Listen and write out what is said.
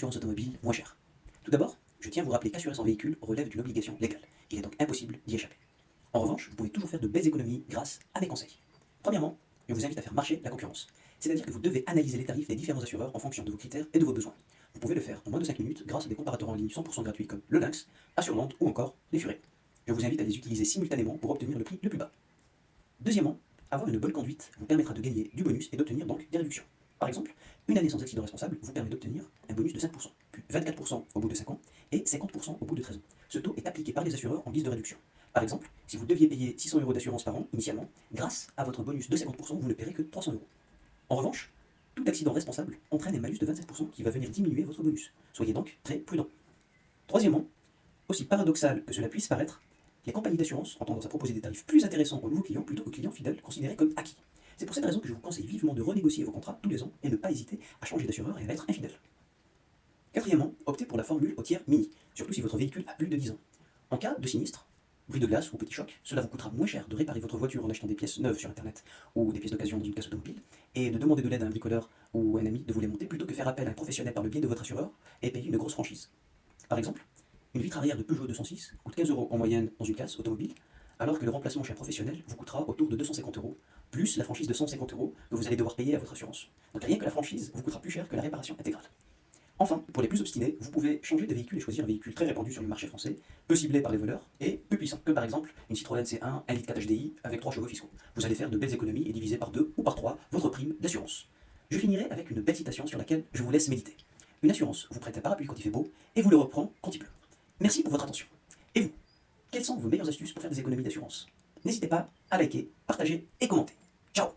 assurance automobile moins chère. Tout d'abord, je tiens à vous rappeler qu'assurer son véhicule relève d'une obligation légale. Il est donc impossible d'y échapper. En revanche, vous pouvez toujours faire de belles économies grâce à mes conseils. Premièrement, je vous invite à faire marcher la concurrence. C'est-à-dire que vous devez analyser les tarifs des différents assureurs en fonction de vos critères et de vos besoins. Vous pouvez le faire en moins de 5 minutes grâce à des comparateurs en ligne 100% gratuits comme le Lynx, Assurland ou encore les Furets. Je vous invite à les utiliser simultanément pour obtenir le prix le plus bas. Deuxièmement, avoir une bonne conduite vous permettra de gagner du bonus et d'obtenir donc des réductions. Par exemple, une année sans accident responsable vous permet d'obtenir un bonus de 5%, puis 24% au bout de 5 ans et 50% au bout de 13 ans. Ce taux est appliqué par les assureurs en guise de réduction. Par exemple, si vous deviez payer 600 € d'assurance par an initialement, grâce à votre bonus de 50%, vous ne paierez que 300 €. En revanche, tout accident responsable entraîne un malus de 25% qui va venir diminuer votre bonus. Soyez donc très prudent. Troisièmement, aussi paradoxal que cela puisse paraître, les compagnies d'assurance ont tendance à proposer des tarifs plus intéressants aux nouveaux clients plutôt qu'aux clients fidèles considérés comme acquis. C'est pour cette raison que je vous conseille vivement de renégocier vos contrats tous les ans et ne pas hésiter à changer d'assureur et à être infidèle. Quatrièmement, optez pour la formule au tiers mini, surtout si votre véhicule a plus de 10 ans. En cas de sinistre, bris de glace ou petit choc, cela vous coûtera moins cher de réparer votre voiture en achetant des pièces neuves sur internet ou des pièces d'occasion dans une casse automobile et de demander de l'aide à un bricoleur ou un ami de vous les monter plutôt que faire appel à un professionnel par le biais de votre assureur et payer une grosse franchise. Par exemple, une vitre arrière de Peugeot 206 coûte 15 € en moyenne dans une casse automobile, alors que le remplacement chez un professionnel vous coûtera autour de 250 €, plus la franchise de 150 € que vous allez devoir payer à votre assurance. Donc rien que la franchise vous coûtera plus cher que la réparation intégrale. Enfin, pour les plus obstinés, vous pouvez changer de véhicule et choisir un véhicule très répandu sur le marché français, peu ciblé par les voleurs et peu puissant, comme par exemple une Citroën C1 1 litre 4 HDI avec 3 chevaux fiscaux. Vous allez faire de belles économies et diviser par 2 ou par 3 votre prime d'assurance. Je finirai avec une belle citation sur laquelle je vous laisse méditer. Une assurance vous prête un parapluie quand il fait beau et vous le reprend quand il pleut. Merci pour votre attention. Et vous, quelles sont vos meilleures astuces pour faire des économies d'assurance? N'hésitez pas à liker, partager et commenter. Ciao!